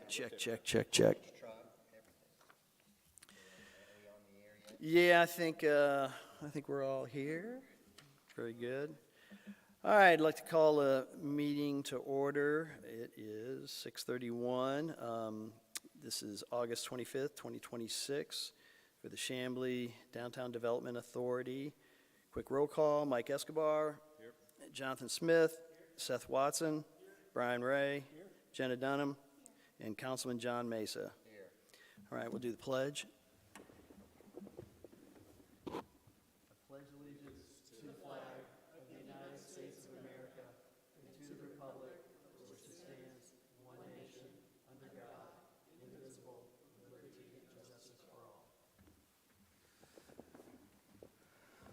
Check. Yeah, I think we're all here. Very good. All right, I'd like to call a meeting to order. It is 6:31. This is August 25th, 2026 for the Chamblee Downtown Development Authority. Quick roll call: Mike Escobar, here. Jonathan Smith, here. Seth Watson, here. Brian Ray, here. Jenna Dunham, here. And Councilman John Mesa. Here. All right, we'll do the pledge.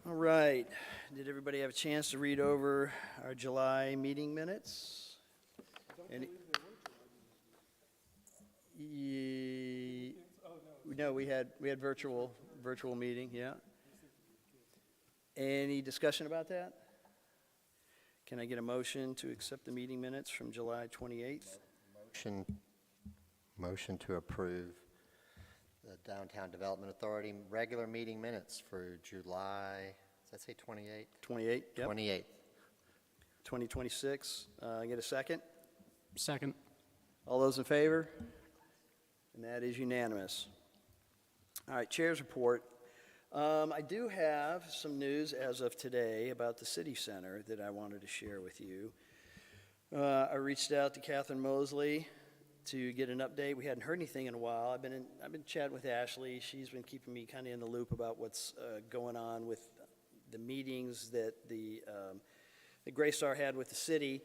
All right. Did everybody have a chance to read over our July meeting minutes? No, we had virtual meeting. Yeah. Any discussion about that? Can I get a motion to accept the meeting minutes from July 28th? Motion to approve the Downtown Development Authority regular meeting minutes for July, does that say 28th? 28th, yep. 28th. 2026. Get a second? Second. All those in favor? And that is unanimous. All right, Chair's report. I do have some news as of today about the City Center that I wanted to share with you. I reached out to Catherine Mosley to get an update. We hadn't heard anything in a while. I've been chatting with Ashley. She's been keeping me kind of in the loop about what's going on with the meetings that the Greystar had with the city,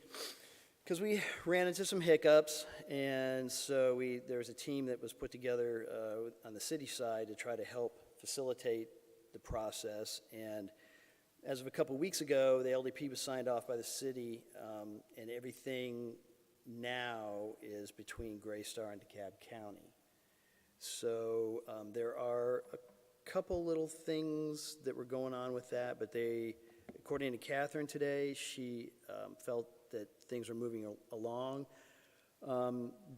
because we ran into some hiccups, and so there was a team that was put together on the city side to try to help facilitate the process. And as of a couple weeks ago, the LDP was signed off by the city, and everything now is between Greystar and DeKalb County. So there are a couple little things that were going on with that, but according to Catherine today, she felt that things were moving along.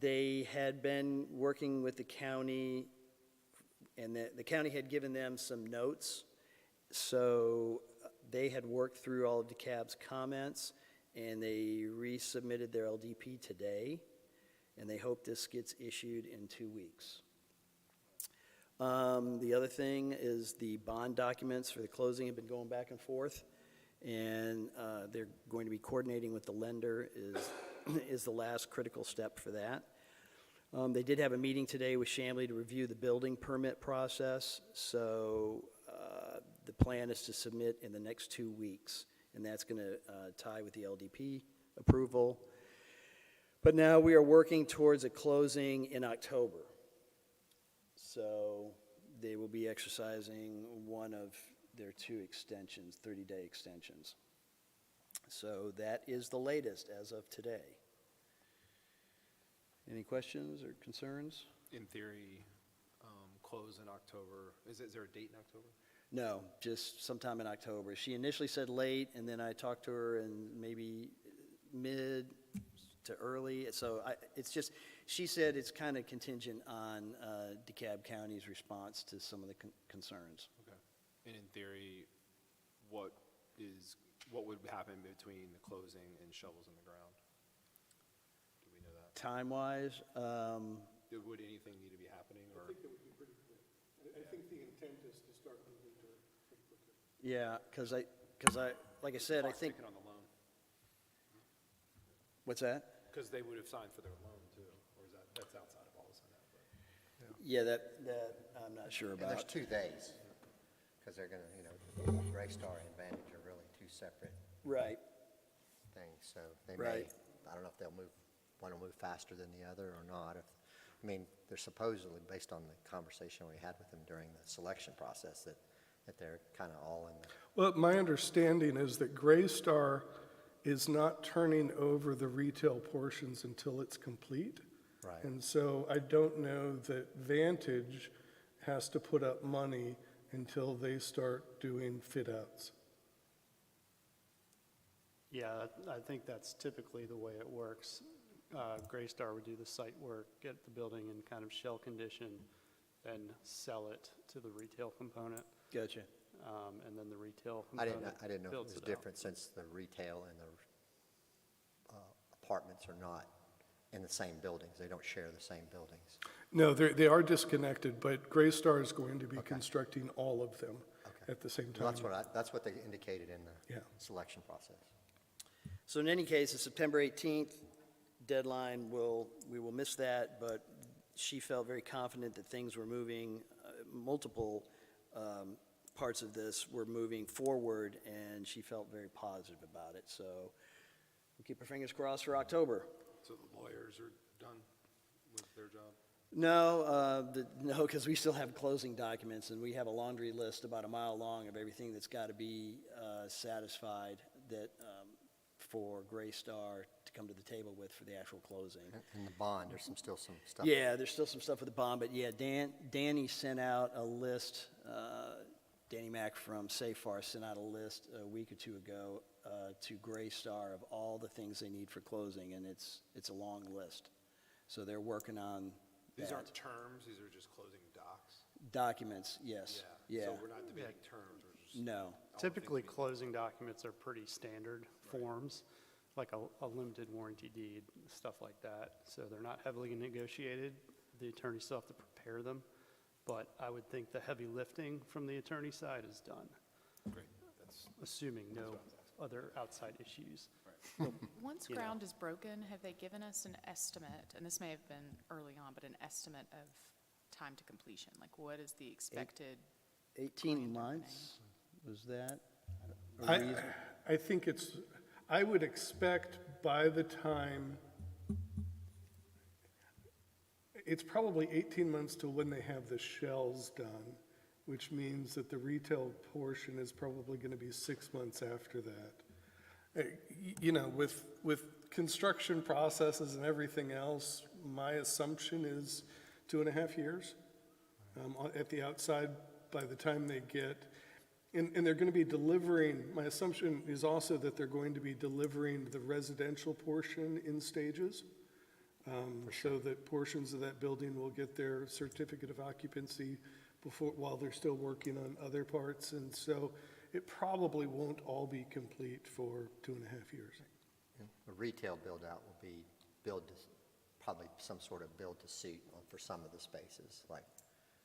They had been working with the county, and the county had given them some notes. So they had worked through all of DeKalb's comments, and they resubmitted their LDP today, and they hope this gets issued in 2 weeks. The other thing is the bond documents for the closing have been going back and forth, and they're going to be coordinating with the lender is the last critical step for that. They did have a meeting today with Chamblee to review the building permit process, so the plan is to submit in the next 2 weeks, and that's going to tie with the LDP approval. But now we are working towards a closing in October. So they will be exercising one of their 2 extensions, 30-day extensions. So that is the latest as of today. Any questions or concerns? In theory, close in October. Is there a date in October? No, just sometime in October. She initially said late, and then I talked to her and maybe mid to early. So she said it's kind of contingent on DeKalb County's response to some of the concerns. Okay. And in theory, what would happen between the closing and shovels in the ground? Do we know that? Time-wise, would anything need to be happening? Or? I think that would be pretty quick. I think the intent is to start moving to it pretty quickly. yeah, because I, like I said, I think. On the loan. What's that? Because they would have signed for their loan too, or is that's outside of all this on that? But. Yeah, that I'm not sure about. And there's 2 days, because they're going to, Greystar and Vantage are really 2 separate Right. things. So they Right. I don't know if they'll want to move faster than the other or not. They're supposedly, based on the conversation we had with them during the selection process, that they're kind of all in the. Well, my understanding is that Greystar is not turning over the retail portions until it's complete. Right. And so I don't know that Vantage has to put up money until they start doing fit-outs. Yeah, I think that's typically the way it works. Greystar would do the site work, get the building in kind of shell condition, then sell it to the retail component, Gotcha. and then the retail I component didn't know if it builds was it out. different since the retail and the apartments are not in the same buildings. They don't share the same buildings. No, they are disconnected, but Greystar is going to be constructing all of them Okay. at the same Well, time. that's what they indicated in the Yeah. selection process. So in any case, the September 18th deadline, we will miss that, but she felt very confident that things were moving, multiple parts of this were moving forward, and she felt very positive about it. So we'll keep our fingers crossed for October. So the lawyers are done with their job? No, no, because we still have closing documents, and we have a laundry list about a mile long of everything that's got to be satisfied that, for Greystar to come to the table with for the actual closing. And the bond, there's still some stuff. Yeah, there's still some stuff with the bond, but yeah, Danny sent out a list, Danny Mack from Safar sent out a list a week or two ago to Greystar of all the things they need for closing, and it's a long list. So they're working on These that. aren't terms, these are just closing docs? Documents, yes, yeah, So we're not debating terms, we're just. no, all the things Typically, we need. closing documents are pretty standard forms, like a limited warranty deed, stuff like that. So they're not heavily negotiated. The attorney still have to prepare them. But I would think the heavy lifting from the attorney side is done, Great, that's, assuming no what I was asking. other outside issues. Once you know. ground is broken, have they given us an estimate, and this may have been early on, but an estimate of time to completion? Like, what is the expected? 18 Grand months, was that? a I, reason? I think I would expect by the time, it's probably 18 months to when they have the shells done, which means that the retail portion is probably going to be 6 months after that. You know, with construction processes and everything else, my assumption is 2.5 years at the outside by the time they get, and they're going to be delivering, my assumption is also that they're going to be delivering the residential portion in stages, so that portions of that building will get their certificate of occupancy while they're still working on other parts, and so it probably won't all be complete for 2.5 years. The retail build-out will be probably some sort of build-to-suit for some of the spaces, like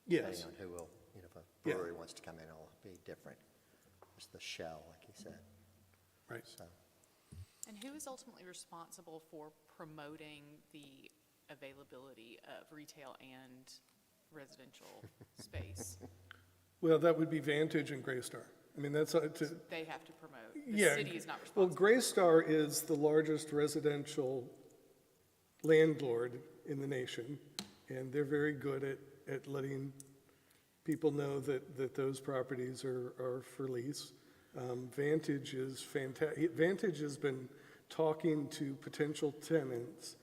Yes, depending on who will, if a Yeah. brewery wants to come in, it'll be different. Just the shell, like you said, right. so. And who is ultimately responsible for promoting the availability of retail and residential space? Well, that would be Vantage and Greystar. I mean, that's, They have to promote. The yeah. city is not Well, responsible. Greystar is the largest residential landlord in the nation, and they're very good at letting people know that those properties are for lease. Vantage is fantastic. Vantage has been talking to potential tenants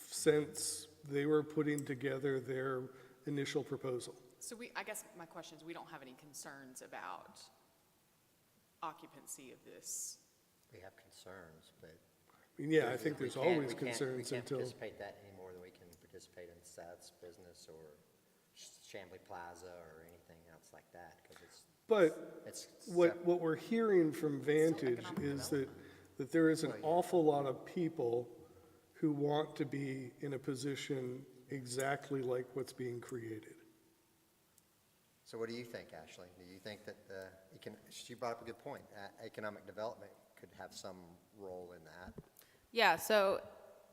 since they were putting together their initial proposal. So I guess my question is, we don't have any concerns about occupancy of this? We have concerns, but. I mean, yeah, I think we there's can't- always we can't- concerns We can't until, participate that any more than we can participate in Seth's business or Chamblee Plaza or anything else like that, because but it's. what we're hearing from Vantage economic is that there is an awful lot of people who want to be in a position exactly like what's being created. So what do you think, Ashley? Do you think that she brought up a good point, economic development could have some role in that? Yeah, so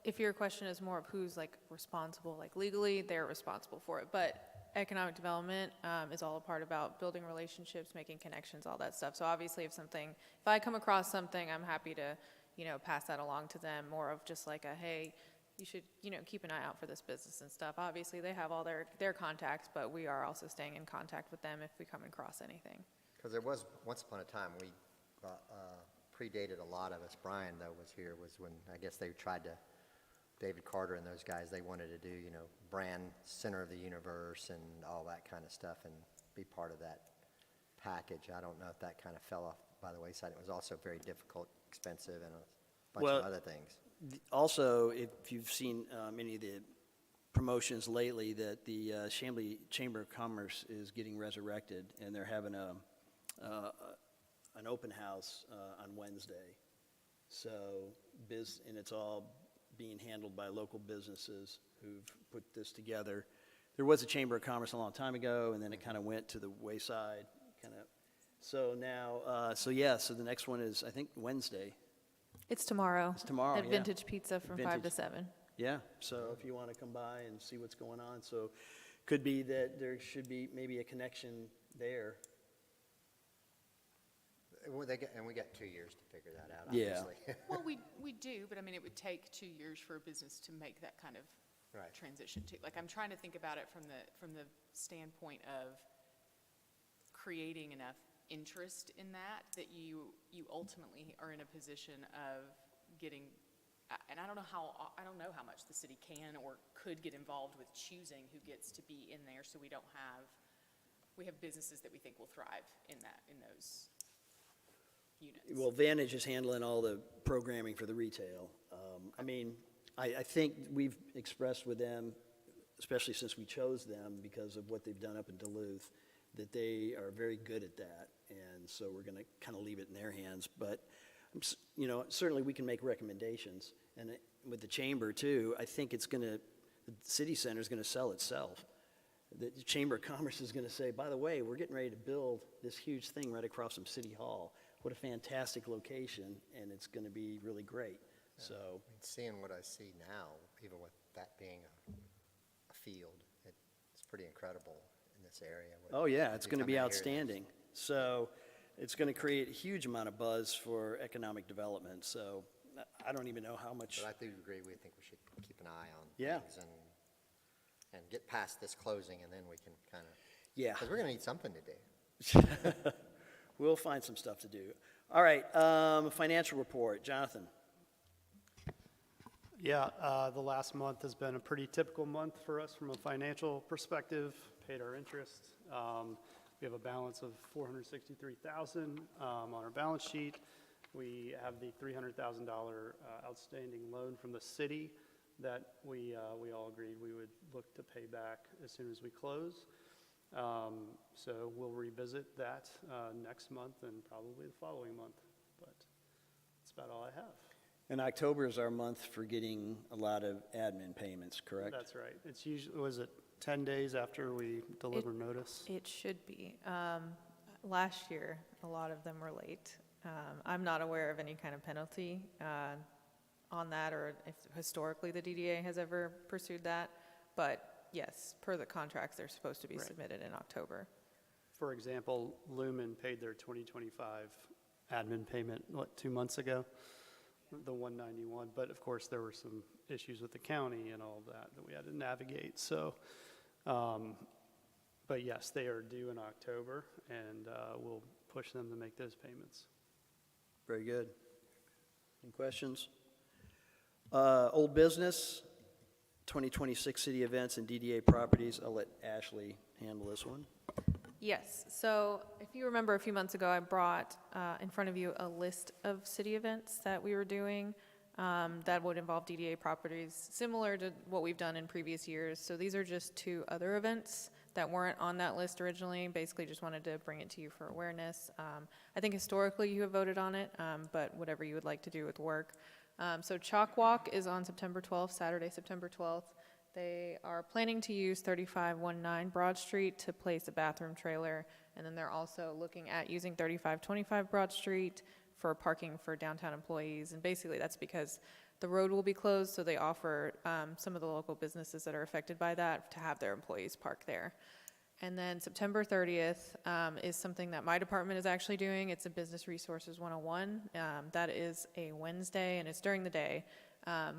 if your question is more of who's like responsible, like legally, they're responsible for it. But economic development is all a part about building relationships, making connections, all that stuff. So obviously if I come across something, I'm happy to, pass that along to them, more of just like hey, you should, keep an eye out for this business and stuff. Obviously they have all their contacts, but we are also staying in contact with them if we come across anything. Because there was, once upon a time, we predated a lot of us. Brian, though, was when, I guess they tried to, David Carter and those guys, they wanted to do, brand center of the universe and all that kind of stuff and be part of that package. I don't know if that kind of fell off by the wayside. It was also very difficult, expensive, and a bunch Well, of other things. Also, if you've seen any of the promotions lately, that the Chambly Chamber of Commerce is getting resurrected, and they're having an open house on Wednesday. So, and it's all being handled by local businesses who've put this together. There was a Chamber of Commerce a long time ago, and then it kind of went to the wayside, kind of. So now, so the next one is, I think, Wednesday. It's tomorrow. It's tomorrow, At yeah. Vintage Pizza from 5 to Vintage. 7. Yeah, so if you want to come by and see what's going on, so could be that there should be maybe a connection there. Well, and we got 2 years to figure that out, Yeah. obviously. Well, we do, but I mean, it would take 2 years for a business to make that kind of Right. transition to. Like, I'm trying to think about it from the standpoint of creating enough interest in that you ultimately are in a position of getting, and I don't know how much the city can or could get involved with choosing who gets to be in there, so we have businesses that we think will thrive in those units. Well, Vantage is handling all the programming for the retail. I mean, I think we've expressed with them, especially since we chose them because of what they've done up in Duluth, that they are very good at that, and so we're going to kind of leave it in their hands. But, certainly we can make recommendations, and with the chamber too, I think the city center is going to sell itself. The Chamber of Commerce is going to say, by the way, we're getting ready to build this huge thing right across from City Hall. What a fantastic location, and it's going to be really great. So, I mean, seeing what I see now, even with that being a field, it's pretty incredible in this area. oh yeah, it's Every going to time be I hear this. outstanding. So it's going to create a huge amount of buzz for economic development. So I don't even know how much. But I do agree, we think we should keep an eye on Yeah. things and get past this closing, and then we can kind of, Yeah, because we're going to need something to do. we'll find some stuff to do. All right, financial report, Jonathan. Yeah, the last month has been a pretty typical month for us from a financial perspective, paid our interest. We have a balance of $463,000 on our balance sheet. We have the $300,000 outstanding loan from the city that we all agreed we would look to pay back as soon as we close. So we'll revisit that next month and probably the following month, but that's about all I have. And October is our month for getting a lot of admin payments, correct? That's right. It's usually, was it 10 days after we deliver notice? It should be. Last year, a lot of them were late. I'm not aware of any kind of penalty on that, or if historically the DDA has ever pursued that. But yes, per the contracts, they're supposed to be Right. submitted in October. For example, Lumen paid their 2025 admin payment, 2 months ago? The 191, but of course there were some issues with the county and all that we had to navigate. So, but yes, they are due in October, and we'll push them to make those payments. Very good. Any questions? Old business, 2026 city events and DDA properties. I'll let Ashley handle this one. Yes, so if you remember a few months ago, I brought in front of you a list of city events that we were doing that would involve DDA properties, similar to what we've done in previous years. So these are just 2 other events that weren't on that list originally. Basically, just wanted to bring it to you for awareness. I think historically you have voted on it, but whatever you would like to do with work. So Chalk Walk is on September 12th, Saturday, September 12th. They are planning to use 3519 Broad Street to place a bathroom trailer, and then they're also looking at using 3525 Broad Street for parking for downtown employees. And basically that's because the road will be closed, so they offer some of the local businesses that are affected by that to have their employees park there. And then September 30th is something that my department is actually doing. It's a Business Resources 101. That is a Wednesday, and it's during the day.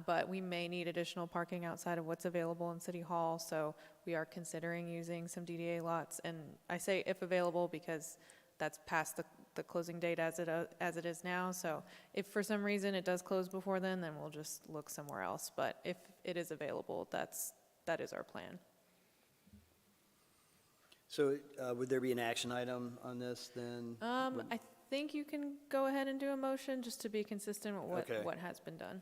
But we may need additional parking outside of what's available in City Hall, so we are considering using some DDA lots. And I say if available because that's past the closing date as it is now. So if for some reason it does close before then we'll just look somewhere else. But if it is available, that is our plan. So would there be an action item on this then? I think you can go ahead and do a motion just to be consistent with Okay. what has been done.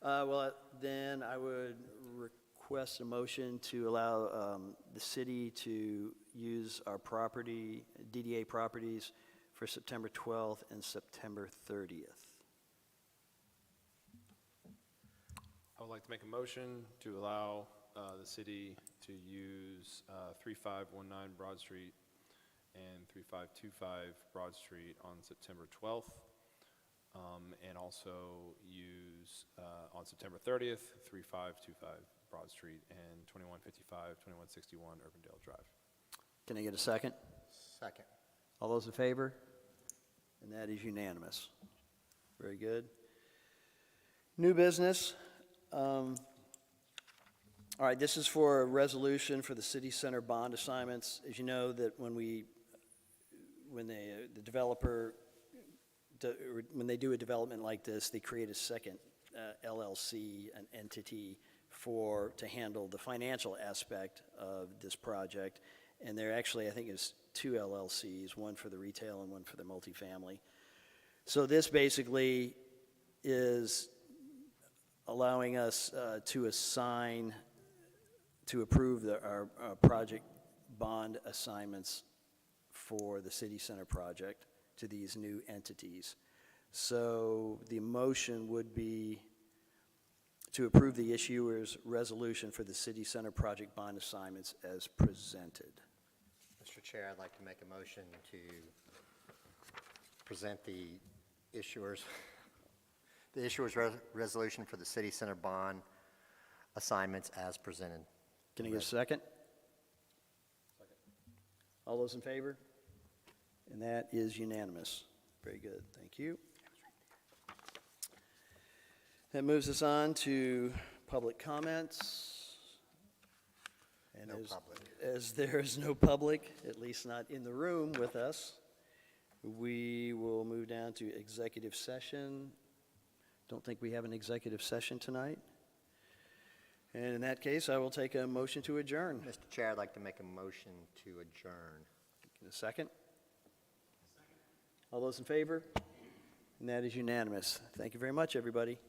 Well, then I would request a motion to allow the city to use our property, DDA properties, for September 12th and September 30th. I would like to make a motion to allow the city to use 3519 Broad Street and 3525 Broad Street on September 12th, and also use on September 30th, 3525 Broad Street and 2155, 2161 Urbandale Drive. Can I get a second? Second. All those in favor? And that is unanimous. Very good. New business. All right, this is for a resolution for the city center bond assignments. As you know, that when the developer, when they do a development like this, they create a second LLC, an entity to handle the financial aspect of this project. And there actually, I think, is two LLCs, one for the retail and one for the multifamily. So this basically is allowing us to approve our project bond assignments for the city center project to these new entities. So the motion would be to approve the issuer's resolution for the city center project bond assignments as presented. Mr. Chair, I'd like to make a motion to present the issuer's resolution for the city center bond assignments as presented. Can I get a second? Second. All those in favor? And that is unanimous. Very good, thank you. That moves us on to public comments. And No as- public. As there is no public, at least not in the room with us, we will move down to executive session. Don't think we have an executive session tonight. And in that case, I will take a motion to adjourn. Mr. Chair, I'd like to make a motion to adjourn. A second? All those in favor? And that is unanimous. Thank you very much, everybody.